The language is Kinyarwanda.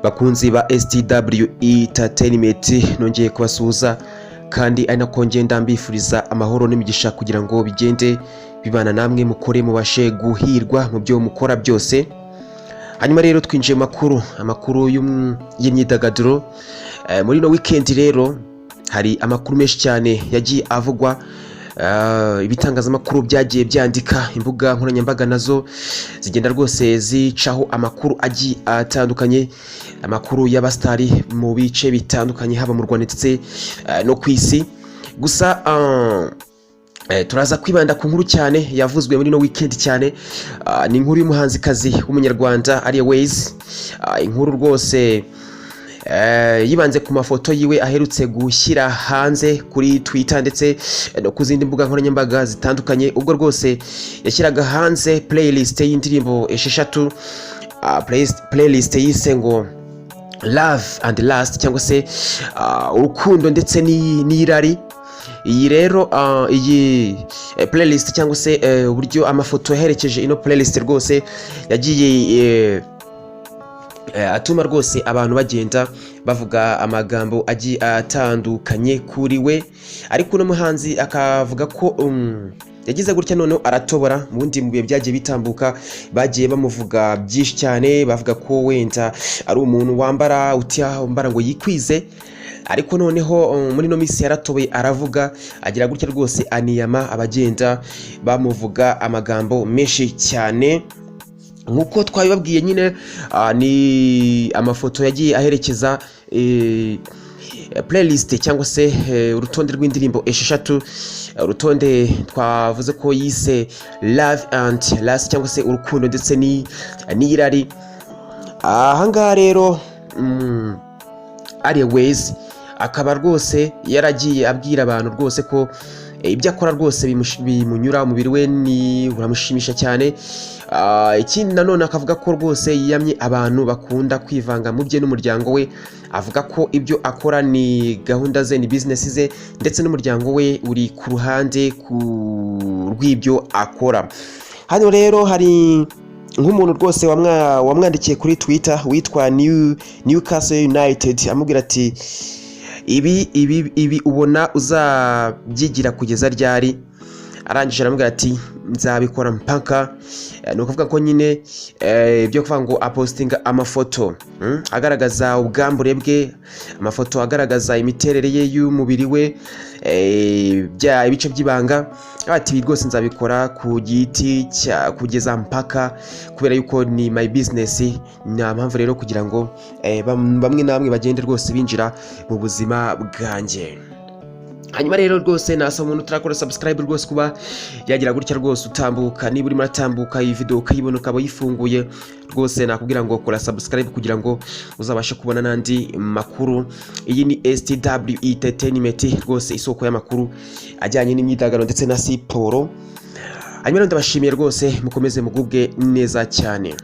bakunzi ba STW Entertainment, nongeye kubasuhuza kandi ari nako ngenda mbifuriza amahoro n'imigisha kugira ngo bigende bibana namwe mukore mubashe guhirwa mu byo mukora byose. Hanyuma rero twinjiye amakuru y'imyidagaduro. Muri no weekend rero hari amakuru menshi cyane yagiye avugwa, ibitangazamakuru byagiye byandika, imbuga nkoranyambaga nazo zigenda rwose zicaho amakuru agiye atandukanye, amakuru y'abastari mu bice bitandukanye haba mu Rwanda ndetse no ku isi. Gusa turaza kwibanda ku nkuru cyane yavuzwe muri no weekend cyane, ni inkuru y'umuhanzikazi w'umunyarwanda ari Ways. Inkuru rwose yibanze ku mafoto yiwe aherutse gushyira hanze kuri Twitter ndetse no ku zindi mbuga nkoranyambaga zitandukanye, ubwo rwose yashyiraga hanze playlist y'indirimbo esheshatu, playlist yise ngo Love and Lust cyangwa se urukundo ndetse n'irari. Iyi rero iyi playlist cyangwa se uburyo amafoto yaherekeje ino playlist rwose yagiye atuma rwose abantu bagenda bavuga amagambo agiye atandukanye kuri we, ariko uno muhanzi akavuga ko yagize gutya noneho aratobora. Mu bundi mu bihe byagiye bitambuka bagiye bamuvuga byinshi cyane, bavuga ko wenda ari umuntu wambara ngo yikwize, ariko noneho muri no minsi yaratoboye aravuga, agira gutya rwose aniyama abagenda bamuvuga amagambo menshi cyane. Nkuko twabibabwiye nyine, ni amafoto yagiye aherekeza playlist cyangwa se urutonde rw'indirimbo esheshatu, urutonde twavuze ko yise Love and Lust cyangwa se urukundo ndetse n'irari. Ahangaha rero ari Ways akaba rwose yaragiye abwira abantu rwose ko ibyo akora rwose bimunyura, umubiri we ni uramushimisha cyane. Ikindi nanone akavuga ko rwose yiyamye abantu bakunda kwivanga mu bye n'umuryango we, avuga ko ibyo akora ni gahunda ze, ni business ze, ndetse n'umuryango we uri ku ruhande rw'ibyo akora. Hano rero hari nk'umuntu rwose wamwandikiye kuri Twitter witwa Newcastle United, amubwira ati ibi ubona uzabyigira kugeza ryari? Arangije aramubwira ati nzabikora mpaka. Ni ukuvuga ko nyine ibyo kuvuga ngo apostinga amafoto agaragaza ubwambure bwe, amafoto agaragaza imiterere ye y'umubiri we, ibice by'ibanga. Ati rwose nzabikora ku giti kugeza mpaka, kubera yuko ni my business. Nta mpamvu rero kugira ngo bamwe na bamwe bagende rwose binjira mu buzima bwanjye. Hanyuma rero rwose nasaba umuntu utarakora subscribe rwose kuba yagira gutya rwose utambuka, niba urimo uratambuka iyi video ukayibona ukaba yifunguye, rwose nakubwira ngo kora subscribe kugira ngo uzabashe kubona nandi makuru. Iyi ni STW Entertainment, rwose isoko y'amakuru ajyanye n'imyidagaduro ndetse na siporo. Hanyuma ndabashimiye rwose, mukomeze mugubwe neza cyane.